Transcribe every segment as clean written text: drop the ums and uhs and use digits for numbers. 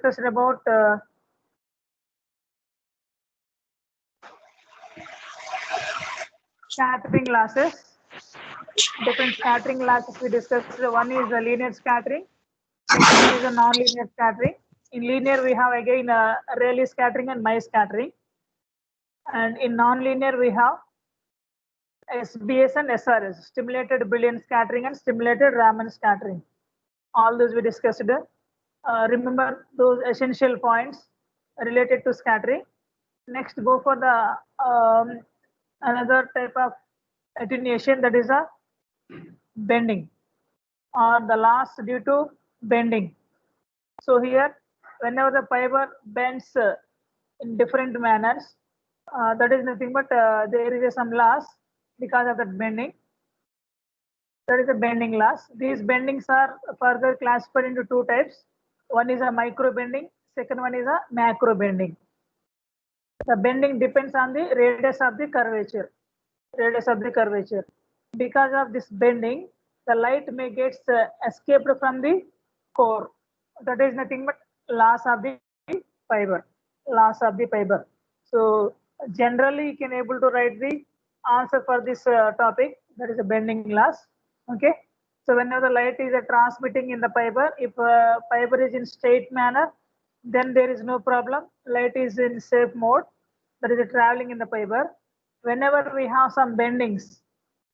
discussed about scattering losses. Different scattering losses we discussed. One is the linear scattering. Second one is a non-linear scattering. In linear, we have again Rayleigh scattering and Mie scattering. And in non-linear, we have SBS and SRS, stimulated Brillouin scattering and stimulated Raman scattering. All those we discussed. Remember those essential points related to scattering. Next, go for the another type of attenuation, that is a bending or the loss due to bending. So here, whenever the fiber bends in different manners, that is nothing but there is some loss because of that bending. That is a bending loss. These bendings are further classified into two types. One is a micro bending, second one is a macro bending. The bending depends on the radius of the curvature. Radius of the curvature. Because of this bending, the light may get escaped from the core. That is nothing but loss of the fiber. Loss of the fiber. So generally, you can able to write the answer for this topic. That is a bending loss. Okay. So whenever the light is transmitting in the fiber, if fiber is in straight manner, then there is no problem. Light is in safe mode. That is traveling in the fiber. Whenever we have some bendings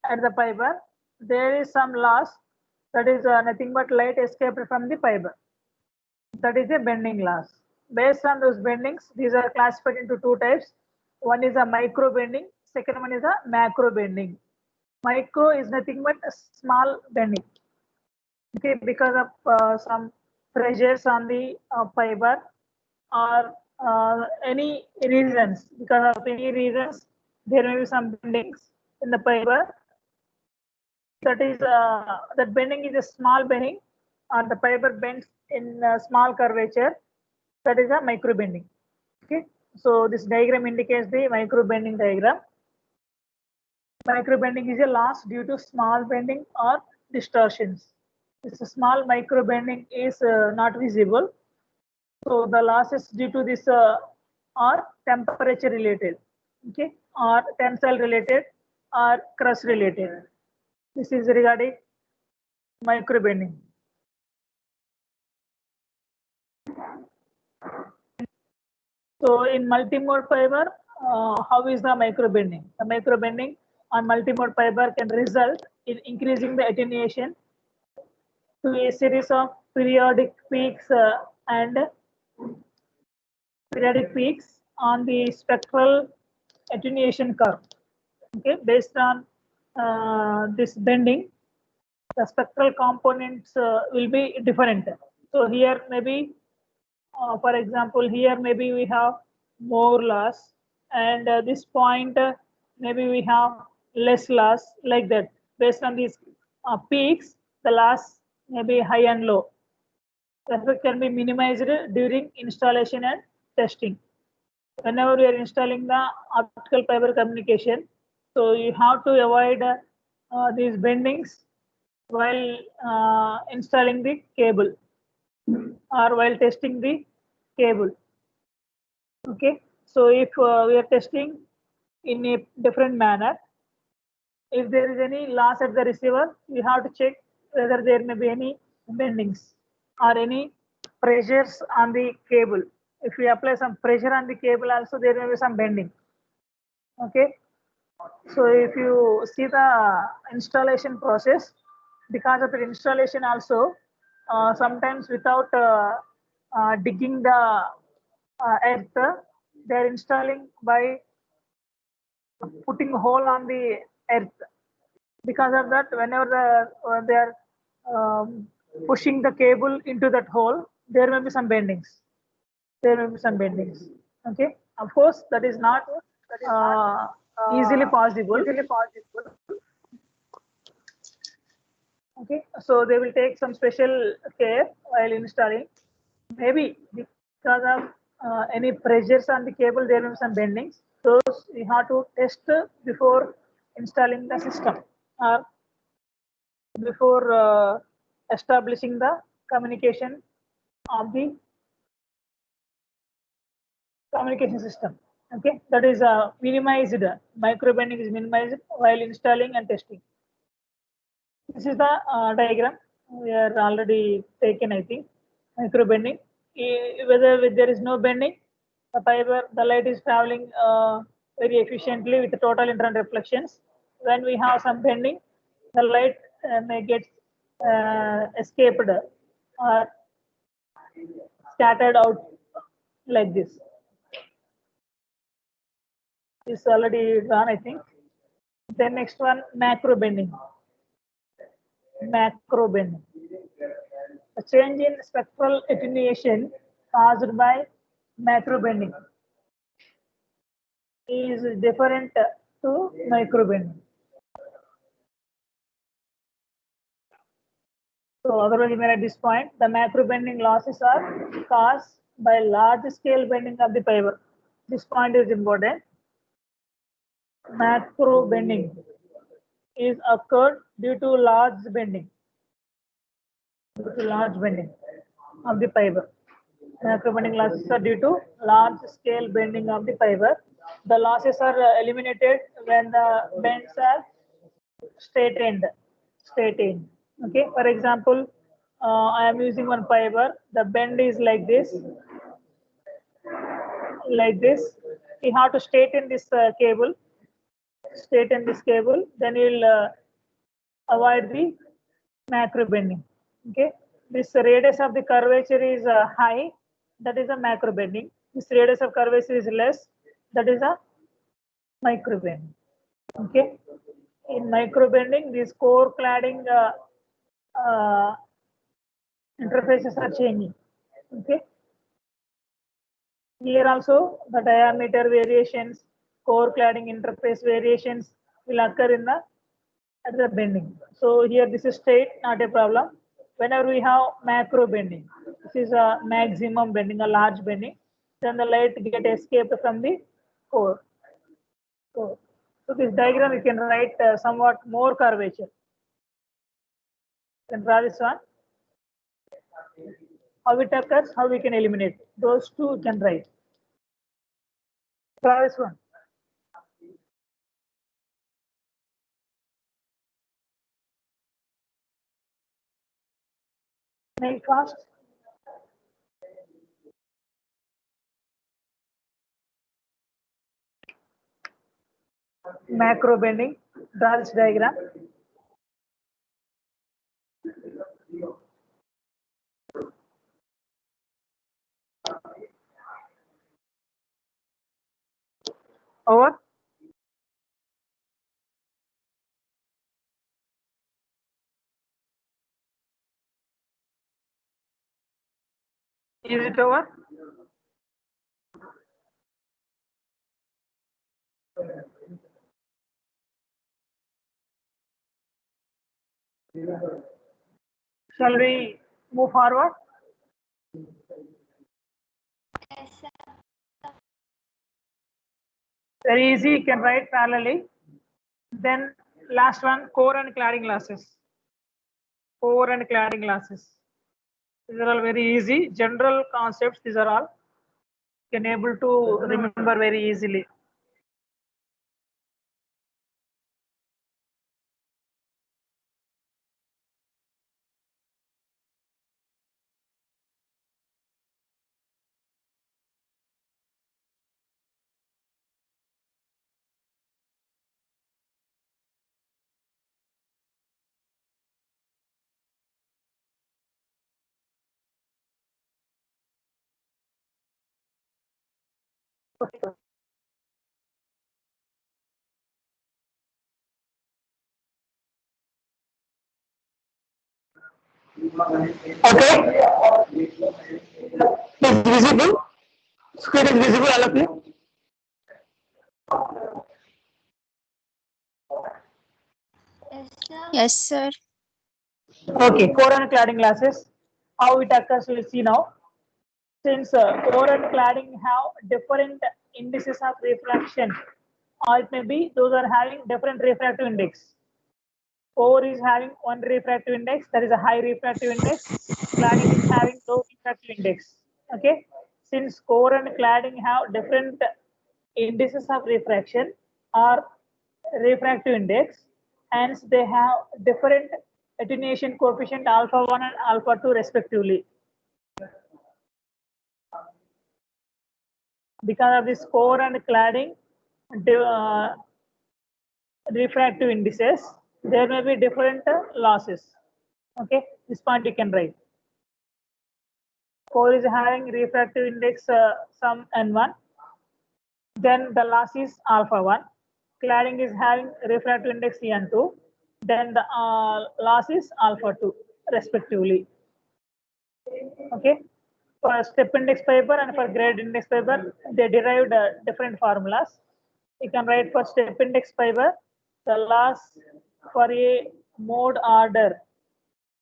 at the fiber, there is some loss. That is nothing but light escaped from the fiber. That is a bending loss. Based on those bendings, these are classified into two types. One is a micro bending. Second one is a macro bending. Micro is nothing but a small bending. Okay, because of some pressures on the fiber or any reasons. Because of any reasons, there may be some bendings in the fiber. That is that bending is a small bending, or the fiber bends in a small curvature. That is a micro bending. Okay, so this diagram indicates the micro bending diagram. Micro bending is a loss due to small bending or distortions. This small micro bending is not visible. So the losses due to this are temperature related, okay, or tensile related, or crush related. This is regarding micro bending. So in multimode fiber, how is the micro bending? The micro bending on multimode fiber can result in increasing the attenuation to a series of periodic peaks and periodic peaks on the spectral attenuation curve. Okay, based on this bending, the spectral components will be different. So here maybe, for example, here maybe we have more loss, and this point maybe we have less loss, like that. Based on these peaks, the loss may be high and low. The effect can be minimized during installation and testing. Whenever we are installing the optical fiber communication, so you have to avoid these bendings while installing the cable or while testing the cable. Okay, so if we are testing in a different manner, if there is any loss at the receiver, you have to check whether there may be any bendings or any pressures on the cable. If we apply some pressure on the cable also, there may be some bending. Okay, so if you see the installation process, because of the installation also, sometimes without digging the earth, they are installing by putting a hole on the earth. Because of that, whenever they are pushing the cable into that hole, there may be some bendings. There may be some bendings. Okay, of course, that is not easily possible. Okay, so they will take some special care while installing. Maybe because of any pressures on the cable, there may be some bendings. Those we have to test before installing the system or before establishing the communication of the communication system. Okay, that is minimized. Micro bending is minimized while installing and testing. This is the diagram we are already taken, I think. Micro bending. Whether there is no bending, the fiber, the light is traveling very efficiently with the total internal reflections. When we have some bending, the light may get escaped or scattered out like this. It's already done, I think. Then next one, macro bending. Macro bending. A change in spectral attenuation caused by macro bending is different to micro bending. So otherwise, even at this point, the macro bending losses are caused by large scale bending of the fiber. This point is important. Macro bending is occurred due to large bending. Due to large bending of the fiber. Macro bending losses are due to large scale bending of the fiber. The losses are eliminated when the bends are straightened. Straightened. Okay. For example, I am using one fiber. The bend is like this. Like this. We have to straighten this cable. Straighten this cable. Then you will avoid the macro bending. Okay. This radius of the curvature is high. That is a macro bending. This radius of curvature is less. That is a micro bending. Okay. In micro bending, these core cladding interfaces are changing. Okay. Here also the diameter variations, core cladding interface variations will occur in the at the bending. So here this is straight, not a problem. Whenever we have macro bending, this is a maximum bending, a large bending, then the light get escaped from the core. So this diagram you can write somewhat more curvature. You can draw this one. How it occurs, how we can eliminate. Those two you can write. Draw this one. Make fast. Macro bending. Draw this diagram. Over. Is it over? Shall we move forward? Yes, sir. Very easy, you can write parallelly. Then last one, core and cladding losses. Core and cladding losses. These are all very easy. General concepts, these are all. You can able to remember very easily. Okay. Is visible? Screen is visible, all of you? Yes, sir. Yes, sir. Okay, core and cladding glasses. How it occurs, we'll see now. Since core and cladding have different indices of refraction, or it may be those are having different refractive index. Core is having one refractive index, that is a high refractive index. Cladding is having low refractive index. Okay. since core and cladding have different indices of refraction or refractive index, hence they have different attenuation coefficient alpha 1 and alpha 2 respectively. Because of this core and cladding refractive indices, there may be different losses. Okay, this point you can write. Core is having refractive index sum n1, then the loss is alpha 1. Cladding is having refractive index n2, then the loss is alpha 2 respectively. Okay, for step index fiber and for grade index fiber, they derived different formulas. You can write for step index fiber, the loss for a mode order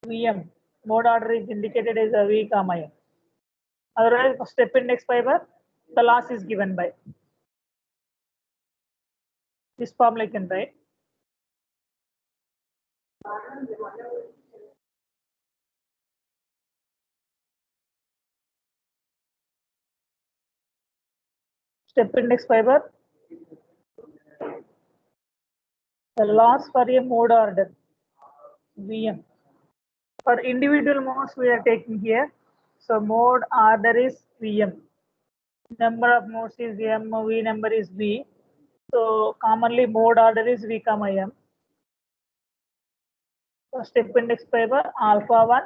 VM. Mode order is indicated as a V comma M. Otherwise, for step index fiber, the loss is given by this formula. You can write. Step index fiber, the loss for a mode order VM. For individual modes, we are taking here. So mode order is VM. Number of modes is M, V number is V. So commonly mode order is V comma M. So step index fiber alpha 1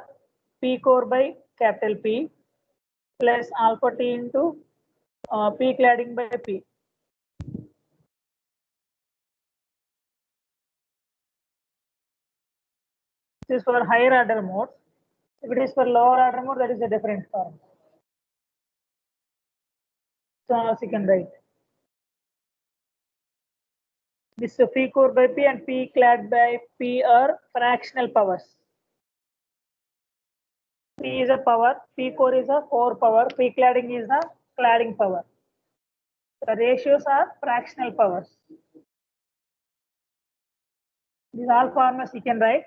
P core by capital P plus alpha T into P cladding by P. This is for higher order mode. If it is for lower order mode, that is a different form. So as you can write. This P core by P and P clad by P are fractional powers. P is a power, P core is a core power, P cladding is the cladding power. The ratios are fractional powers. These all formulas you can write.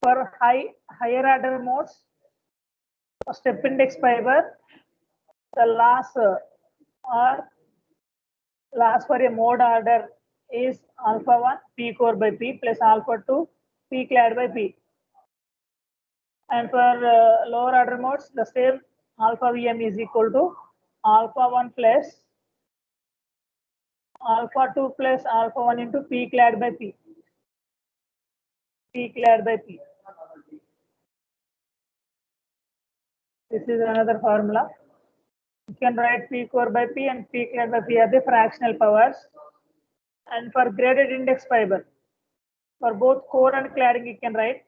For higher order modes, for step index fiber, the loss for a mode order is alpha 1 P core by P plus alpha 2 P clad by P. And for lower order modes, the same alpha VM is equal to alpha 1 plus alpha 2 plus alpha 1 into P clad by P. P clad by P. This is another formula. You can write P core by P and P clad by P are the fractional powers. And for graded index fiber, for both core and cladding, you can write.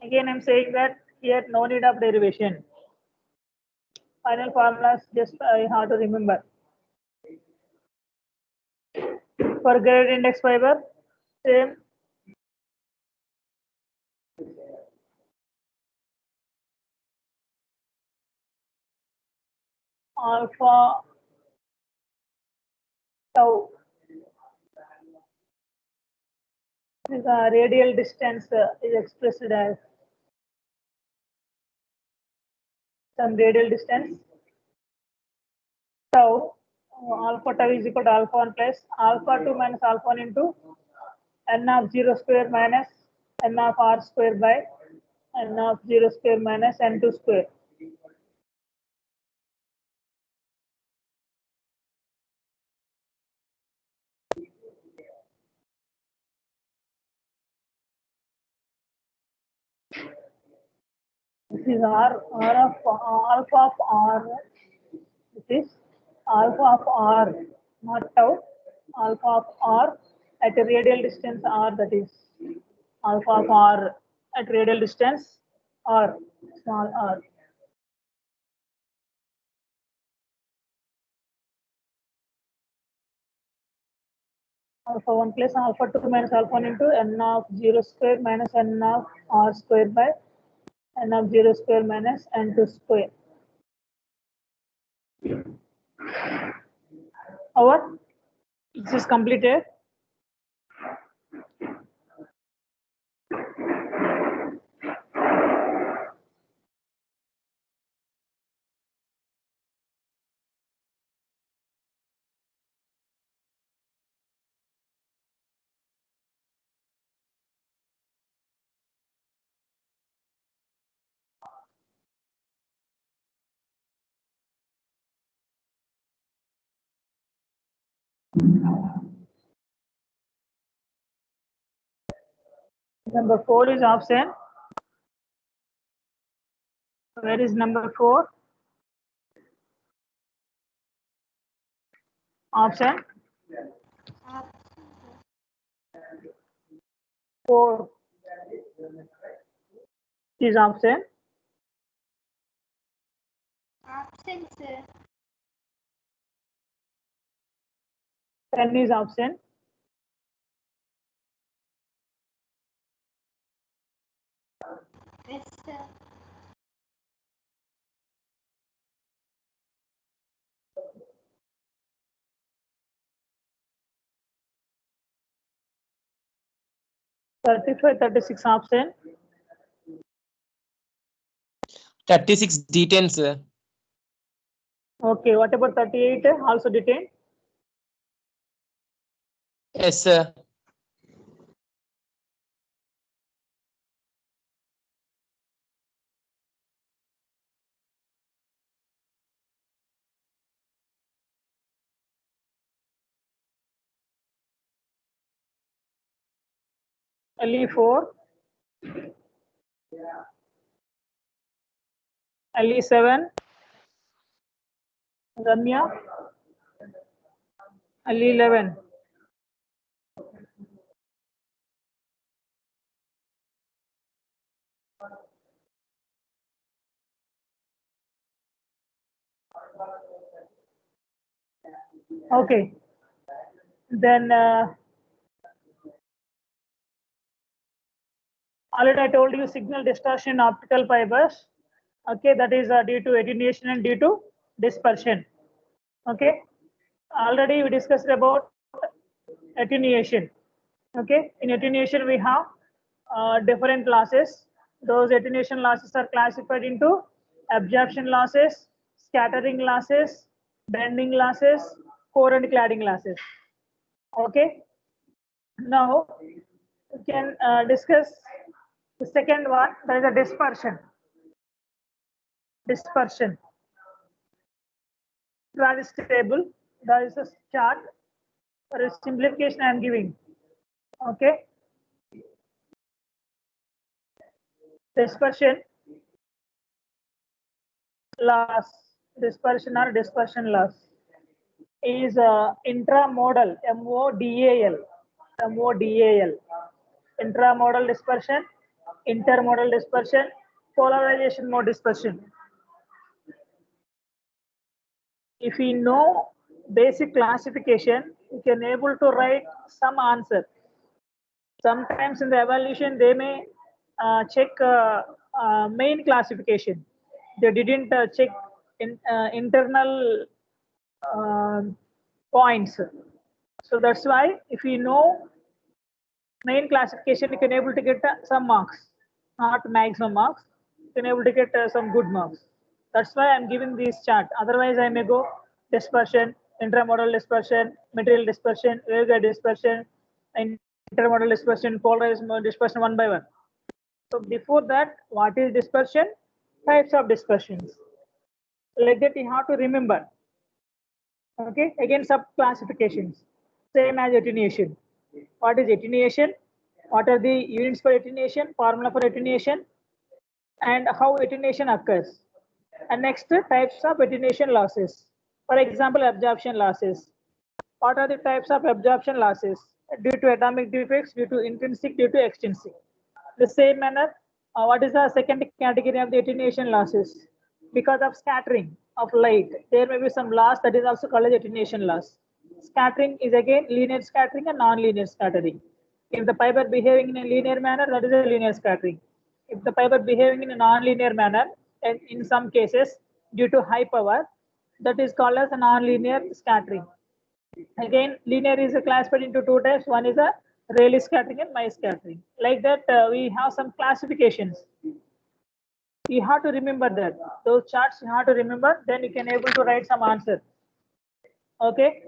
Again, I'm saying that here no need of derivation. Final formulas just I have to remember. For graded index fiber, same. Alpha tau is a radial distance is expressed as some radial distance tau. Alpha tau is equal to alpha 1 plus alpha 2 minus alpha 1 into n of 0 square minus n of r square by n of 0 square minus n2 square. This is r of alpha of r. This is alpha of r, not tau. Alpha of r at a radial distance r, that is alpha of r at radial distance r, small r. Alpha 1 plus alpha 2 minus alpha 1 into n of 0 square minus n of r square by n of 0 square minus n2 square. Over. This is completed. Number 4 is option. Where is number 4? Option Option, 4 is option. option, sir. 10 is option. Yes, sir. Thirty-five, 36 option. 36 D10, sir. Okay, what about 38? Also detained. Yes, sir. LE4, LE7, Ramya, LE11. Okay, then already I told you signal distortion in optical fibers. Okay, that is due to attenuation and due to dispersion. Okay, already we discussed about attenuation. Okay, in attenuation we have different losses. Those attenuation losses are classified into absorption losses, scattering losses, bending losses, core and cladding losses. Okay, now we can discuss the second one, that is a dispersion. Dispersion. Draw this table. There is a chart. For a simplification I am giving. Okay. Dispersion loss. Dispersion or dispersion loss is intramodal. MODAL. MODAL. Intramodal dispersion, intermodal dispersion, polarization mode dispersion. If we know basic classification, we can able to write some answer. Sometimes in the evaluation, they may check main classification. They didn't check internal points. So that's why if we know main classification, you can able to get some marks, not maximum marks. You can able to get some good marks. That's why I'm giving this chart. Otherwise, I may go dispersion, intramodal dispersion, material dispersion, waveguide dispersion, intermodal dispersion, polarized dispersion one by one. So before that, what is dispersion? Types of dispersions. Like that, you have to remember. Okay, again sub classifications. Same as attenuation. What is attenuation? What are the units for attenuation, formula for attenuation, and how attenuation occurs? And next, types of attenuation losses. For example, absorption losses. What are the types of absorption losses? Due to atomic defects, due to intrinsic, due to extrinsic. The same manner, what is the second category of the attenuation losses? Because of scattering of light, there may be some loss that is also called as attenuation loss. Scattering is again linear scattering and non-linear scattering. If the fiber behaving in a linear manner, that is a linear scattering. If the fiber behaving in a non-linear manner, and in some cases due to high power, that is called as a non-linear scattering. Again, linear is classified into two types. One is a Rayleigh scattering and Mie scattering. Like that, we have some classifications. You have to remember that. Those charts you have to remember, then you can able to write some answer. Okay.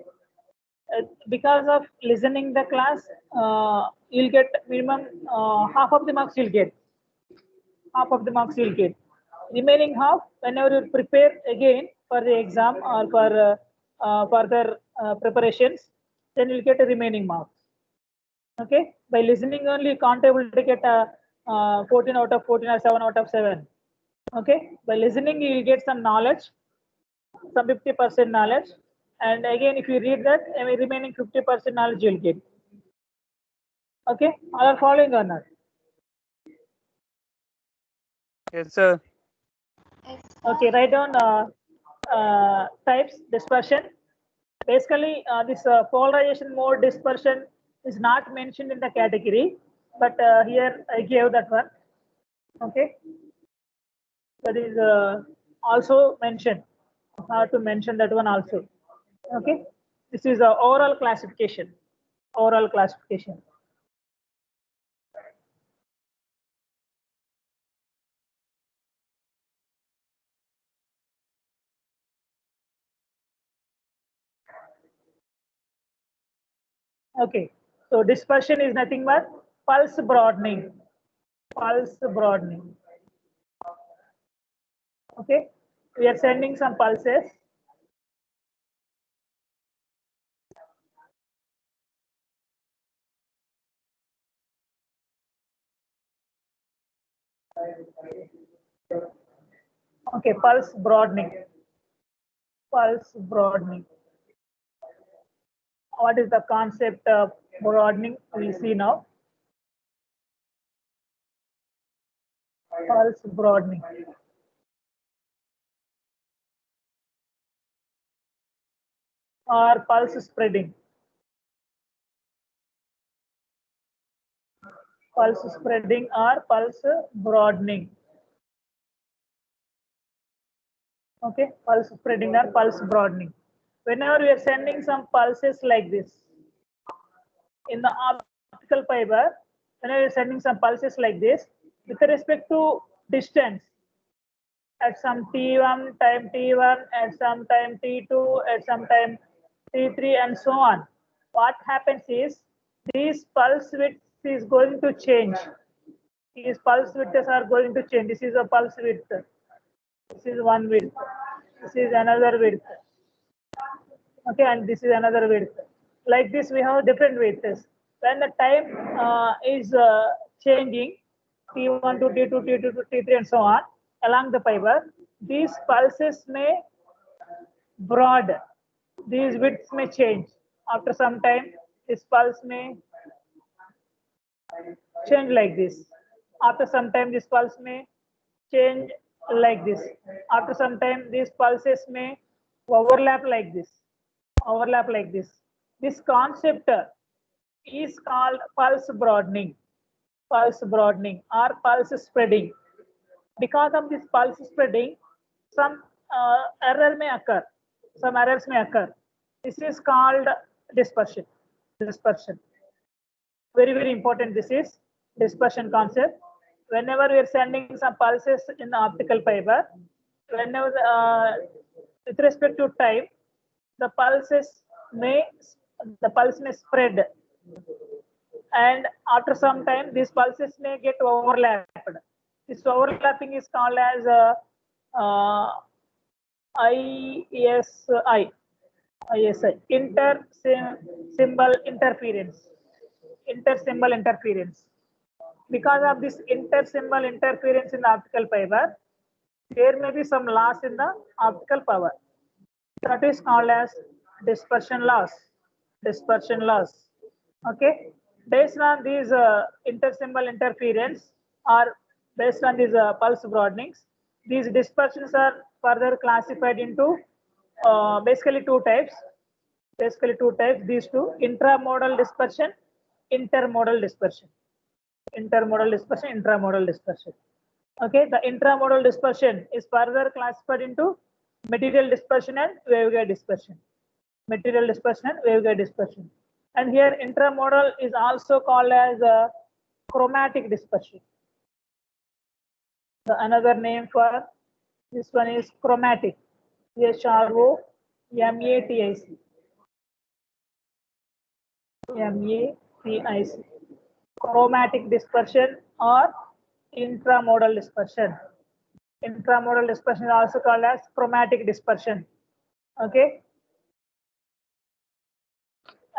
Because of listening the class, you'll get minimum half of the marks you'll get. Half of the marks you'll get. Remaining half, whenever you prepare again for the exam or for further preparations, then you'll get a remaining marks. Okay, by listening only, you can't able to get a 14 out of 14 or 7 out of 7. Okay, by listening, you will get some knowledge, some 50% knowledge. And again, if you read that, remaining 50% knowledge you'll get. Okay, all are following or not? Yes, sir. Yes, Okay, sir. write down types dispersion. Basically, this polarization mode dispersion is not mentioned in the category, but here I gave that one. Okay, that is also mentioned. How to mention that one also. Okay, this is a oral classification. Oral classification. Okay, so dispersion is nothing but pulse broadening. Pulse broadening. Okay, we are sending some pulses. Okay, pulse broadening. Pulse broadening. What is the concept of broadening? We'll see now. Pulse broadening. Or pulse spreading. Pulse spreading or pulse broadening. Okay, pulse spreading or pulse broadening. Whenever we are sending some pulses like this in the optical fiber, whenever we are sending some pulses like this, with respect to distance, at some t1 time t1, at some time t2, at some time t3, and so on. What happens is these pulse widths is going to change. These pulse widths are going to change. This is a pulse width. This is one width. This is another width. Okay, and this is another width. Like this, we have different widths. When the time is changing, T1 to T2, T2 to T3, and so on, along the fiber, these pulses may broad. These widths may change. After some time, this pulse may change like this. After some time, this pulse may change like this. After some time, these pulses may overlap like this. Overlap like this. This concept is called pulse broadening. Pulse broadening or pulse spreading. Because of this pulse spreading, some error may occur. Some errors may occur. This is called dispersion. Dispersion. Very, very important. This is dispersion concept. Whenever we are sending some pulses in the optical fiber, whenever with respect to time, the pulses may spread, and after some time, these pulses may get overlapped. This overlapping is called as ISI, inter-symbol interference. Inter-symbol interference. Because of this inter-symbol interference in the optical fiber, there may be some loss in the optical power. That is called as dispersion loss. Dispersion loss. Okay. Based on these inter-symbol interference or based on these pulse broadenings, these dispersions are further classified into basically two types. Basically two types. These two: intramodal dispersion, intermodal dispersion. Intermodal dispersion, intramodal dispersion. Okay, the intramodal dispersion is further classified into material dispersion and waveguide dispersion. Material dispersion and waveguide dispersion. And here intramodal is also called as chromatic dispersion. The another name for this one is chromatic. CHROMATIC. MATIC. Chromatic dispersion or intramodal dispersion. Intramodal dispersion is also called as chromatic dispersion. Okay.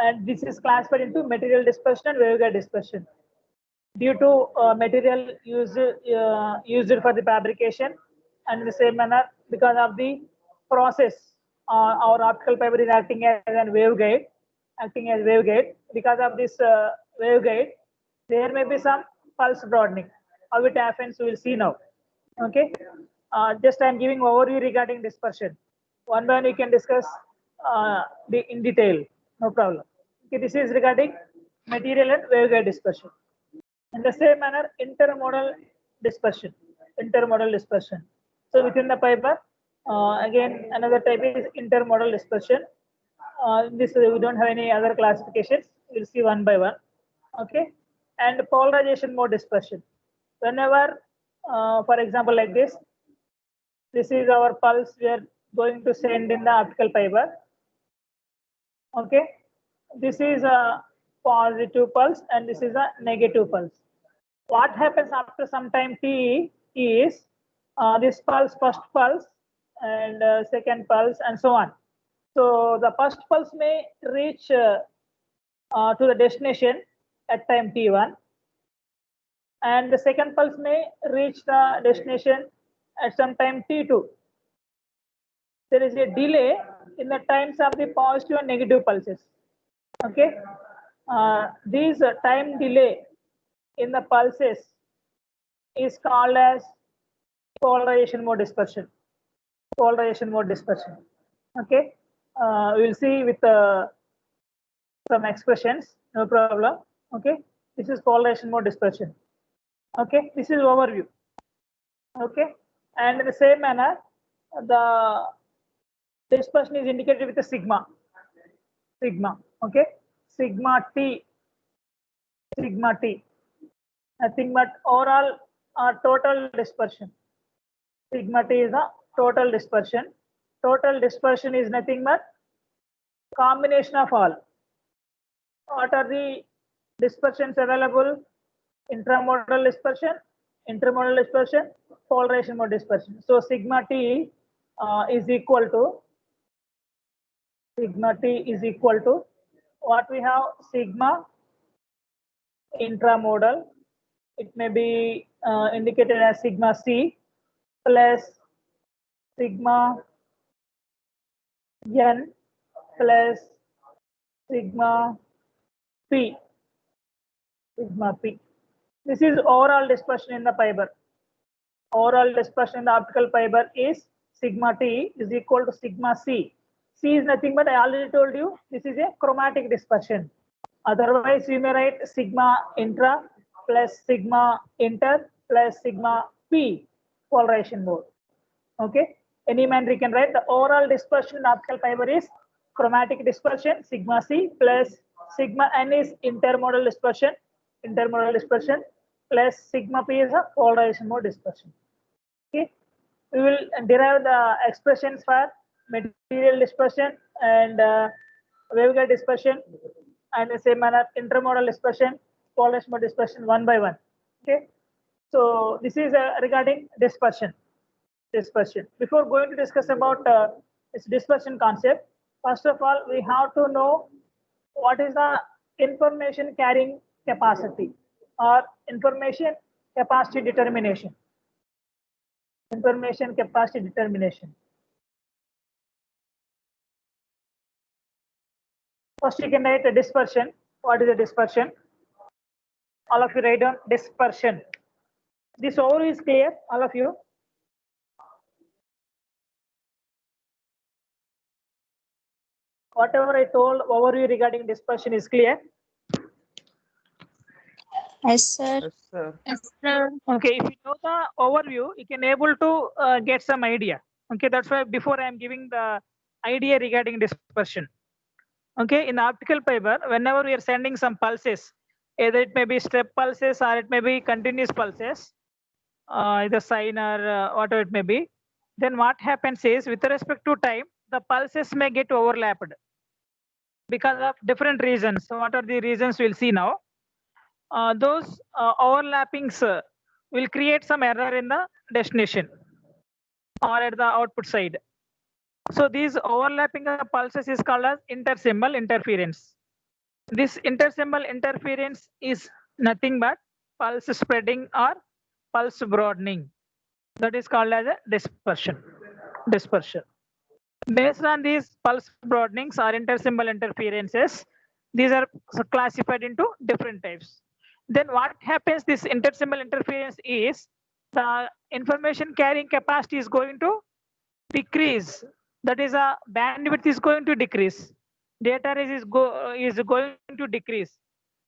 and this is classified into material dispersion and waveguide dispersion. Due to material used for the fabrication, and in the same manner because of the process, our optical fiber is acting as a waveguide, because of this waveguide there may be some pulse broadening. How it happens we will see now. Okay, just I am giving overview regarding dispersion. One by one you can discuss in detail, no problem. Okay, this is regarding material and waveguide dispersion. In the same manner, intermodal dispersion. So within the fiber, again another type is intermodal dispersion. This we don't have any other classifications. We'll see one by one. Okay, and polarization mode dispersion. Whenever, for example, like this is our pulse we are going to send in the optical fiber. Okay, this is a positive pulse and this is a negative pulse. What happens after some time t is this pulse, first pulse and second pulse and so on. So the first pulse may reach to the destination at time t1, and the second pulse may reach the destination at some time t2. There is a delay in the times of the positive and negative pulses. Okay, these time delay in the pulses is called as polarization mode dispersion. Okay, we will see with some expressions, no problem. Okay, this is polarization mode dispersion. Okay, this is overview. Okay, and in the same manner, the dispersion is indicated with a sigma. Okay, sigma t. Nothing but overall total dispersion. Sigma t is the total dispersion. Total dispersion is nothing but combination of all. What are the dispersions available? Intramodal dispersion, polarization mode dispersion. So sigma t is equal to what we have? Sigma intramodal. It may be indicated as sigma c plus sigma n plus sigma p. This is overall dispersion in the fiber. Overall dispersion in the optical fiber is sigma t is equal to sigma c. C is nothing but I already told you this is a chromatic dispersion. Otherwise, we may write sigma intra plus sigma inter plus sigma p polarization mode. Okay, any manner you can write the overall dispersion in optical fiber is chromatic dispersion sigma c plus sigma n is intermodal dispersion plus sigma p is a polarization mode dispersion. Okay, we will derive the expressions for material dispersion and waveguide dispersion, and the same manner intermodal dispersion, polarization mode dispersion one by one. Okay, so this is regarding dispersion. Before going to discuss about this dispersion concept, first of all we have to know what is the information carrying capacity or information capacity determination. First you can write a dispersion. What is a dispersion? All of you write down dispersion. This overview is clear, all of you? Whatever I told overview regarding dispersion is clear? Yes, sir. Okay, if you know the overview, you can able to get some idea. Okay, that's why before I am giving the idea regarding dispersion. Okay, in the optical fiber, whenever we are sending some pulses, either it may be step pulses or it may be continuous pulses, either sine or whatever it may be, then what happens is with respect to time, the pulses may get overlapped because of different reasons. So what are the reasons we'll see now? Those overlappings will create some error in the destination or at the output side. So these overlapping of pulses is called as intersymbol interference. This intersymbol interference is nothing but pulse spreading or pulse broadening. That is called as a dispersion. Dispersion. Based on these pulse broadenings or intersymbol interferences, these are classified into different types. Then what happens, this intersymbol interference is the information carrying capacity is going to decrease. That is, a bandwidth is going to decrease. Data is going to decrease.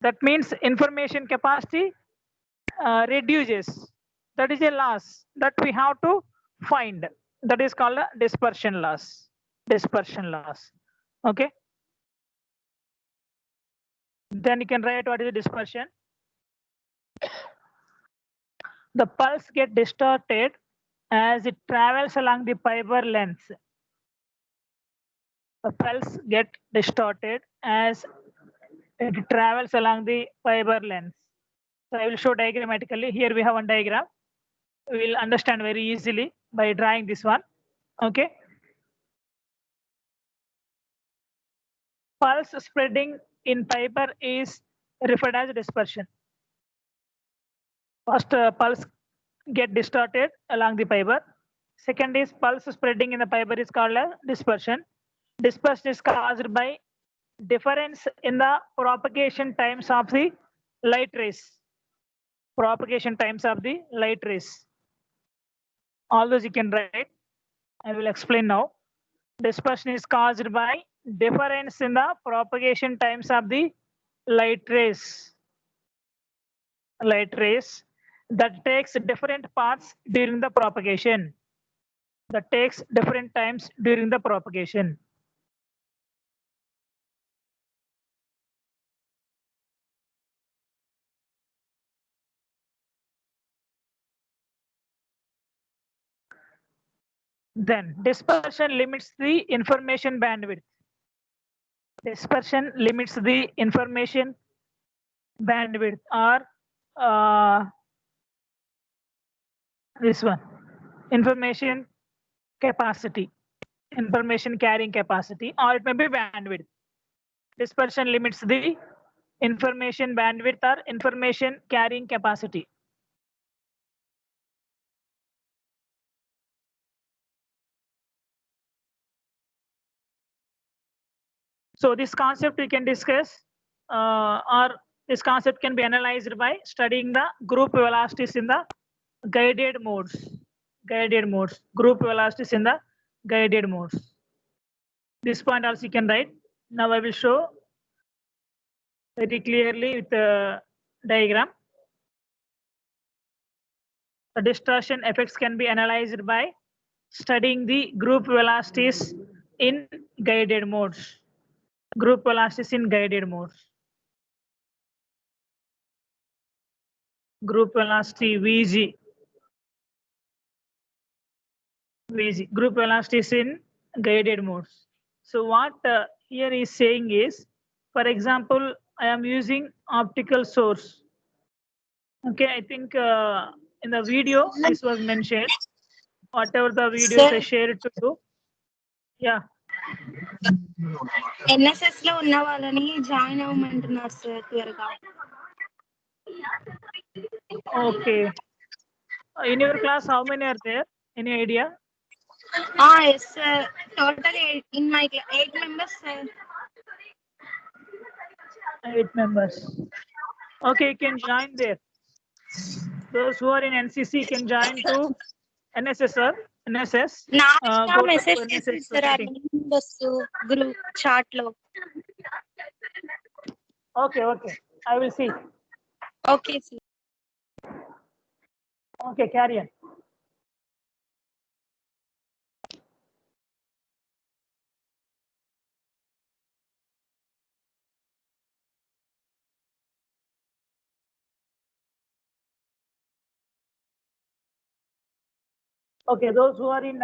That means information capacity reduces. That is a loss that we have to find. That is called a dispersion loss. Dispersion loss. Okay. Then you can write what is the dispersion. The pulse get distorted as it travels along the fiber length. The pulse get distorted as it travels along the fiber length. So I will show diagrammatically. Here we have one diagram. We will understand very easily by drawing this one. Okay. Pulse spreading in fiber is referred as dispersion. First, pulse get distorted along the fiber. Second is pulse spreading in the fiber is called as dispersion. Dispersion is caused by difference in the propagation times of the light rays. Propagation times of the light rays. All those you can write. I will explain now. Dispersion is caused by difference in the propagation times of the light rays. Light rays that takes different paths during the propagation. That takes different times during the propagation. Then dispersion limits the information bandwidth. Dispersion limits the information bandwidth, or this one, information capacity, information carrying capacity, or it may be bandwidth. Dispersion limits the information bandwidth or information carrying capacity. So this concept we can discuss, or this concept can be analyzed by studying the group velocities in the guided modes. Guided modes. Group velocities in the guided modes. This point also you can write. Now I will show very clearly with the diagram. The distortion effects can be analyzed by studying the group velocities in guided modes. Group velocities in guided modes. Group velocity Vg. Vg. Group velocities in guided modes. So what here is saying is, for example, I am using optical source. Okay, I think in the video this was mentioned. Whatever the videos I shared to you. Yeah. NSS లో ఉన్న వాళ్ళని join అవ్వమంటున్నారు sir త్వరగా. Okay. In your class, how many are there? Any idea? Yes sir, total in my 8 members sir. 8 members. Okay, you can join there. Those who are in NCC can join to NSS, sir. NSS. నాన్న Go to message NSS చేసింది sir ఆ meeting. Members group chat లో. Okay, okay. I will see. Okay sir. Okay, carry on. Okay, those who are in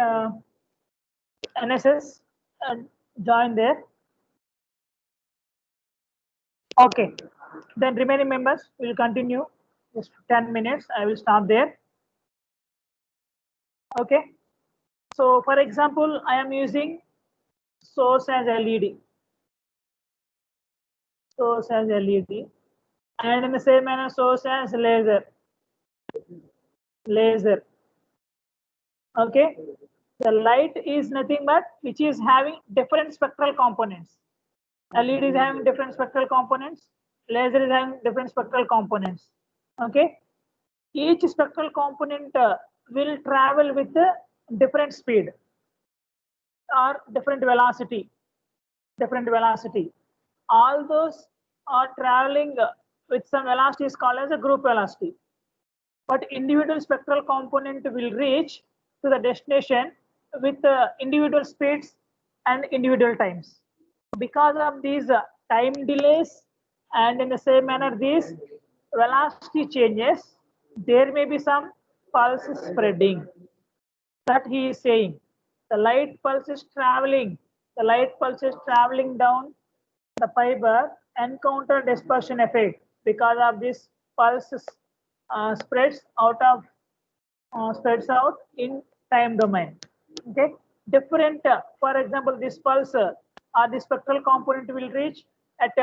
NSS, join there. Okay, then remaining members will continue. Just 10 minutes. I will stop there. Okay. So, for example, I am using source as LED. source as LED, and in the same manner source as laser. Okay, the light is nothing but which is having different spectral components. LED is having different spectral components, laser is having different spectral components. Okay, each spectral component will travel with a different speed or different velocity. All those are traveling with some velocity is called as a group velocity. But individual spectral component will reach to the destination with individual speeds and individual times. Because of these time delays and in the same manner these velocity changes, there may be some pulse spreading. That he is saying. The light pulse is traveling down the fiber, encounter dispersion effect. Because of this pulse spreads out in time domain. Okay, different. For example, this pulse or the spectral component will reach at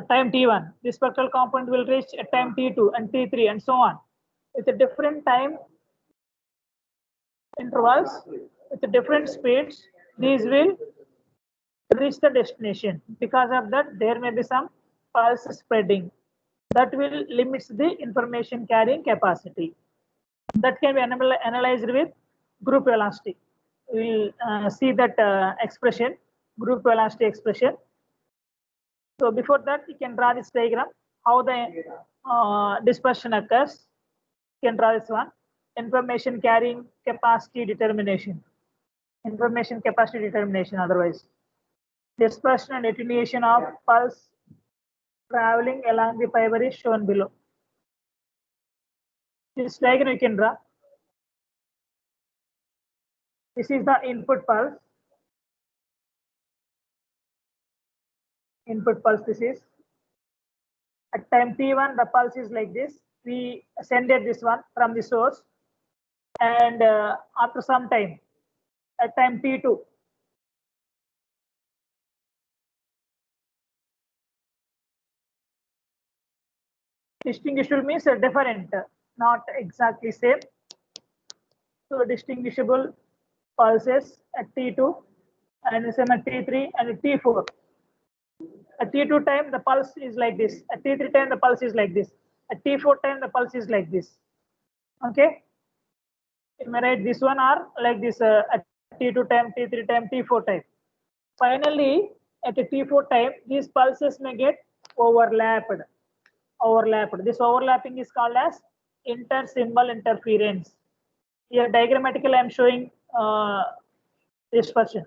time t1. This spectral component will reach at time t2 and t3 and so on. With a different time intervals with different speeds, these will reach the destination. Because of that, there may be some pulse spreading that will limit the information carrying capacity. That can be analyzed with group velocity. We'll see that expression, group velocity expression. So before that, you can draw this diagram, how the dispersion occurs. You can draw this one. Information carrying capacity determination. Otherwise, dispersion and attenuation of pulse traveling along the fiber is shown below. This diagram you can draw. This is the input pulse. This is at time t1 the pulse is like this. We sended this one from the source, and after some time at time t2 distinguishable means different, not exactly same. So distinguishable pulses at t2 and same at t3 and at t4. At t2 time the pulse is like this. At t3 time the pulse is like this. At t4 time the pulse is like this. Okay, you may write this one or like this at t2 time, t3 time, t4 time. Finally, at t4 time, these pulses may get overlapped. This overlapping is called as inter-symbol interference. Here diagrammatically I am showing this version.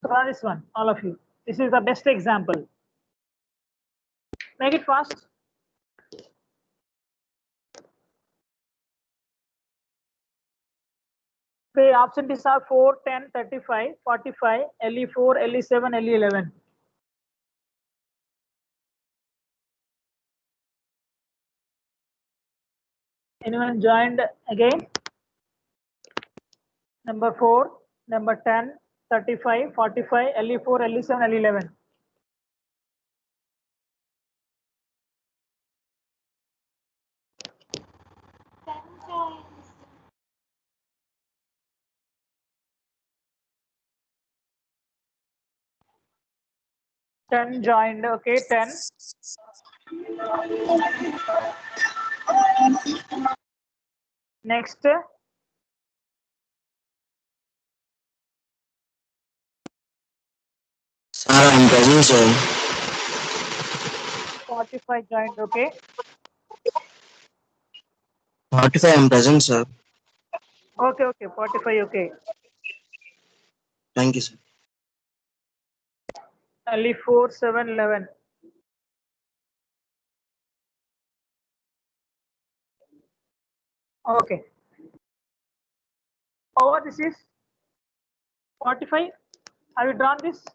Draw this one, all of you. This is the best example. Make it fast. Okay, options are 4, 10, 35, 45, LE4, LE7, LE11. Anyone joined again? Number 4, number 10, 35, 45, LE4, LE7, LE11. Ten joined. Okay, 10. Next. Sir, I'm present, sir. 45 joined. Okay. 45, I'm present, sir. Okay. 45. Okay. Thank you, sir. Only 4, 7, 11. Okay. Over this is 45. Have you drawn this?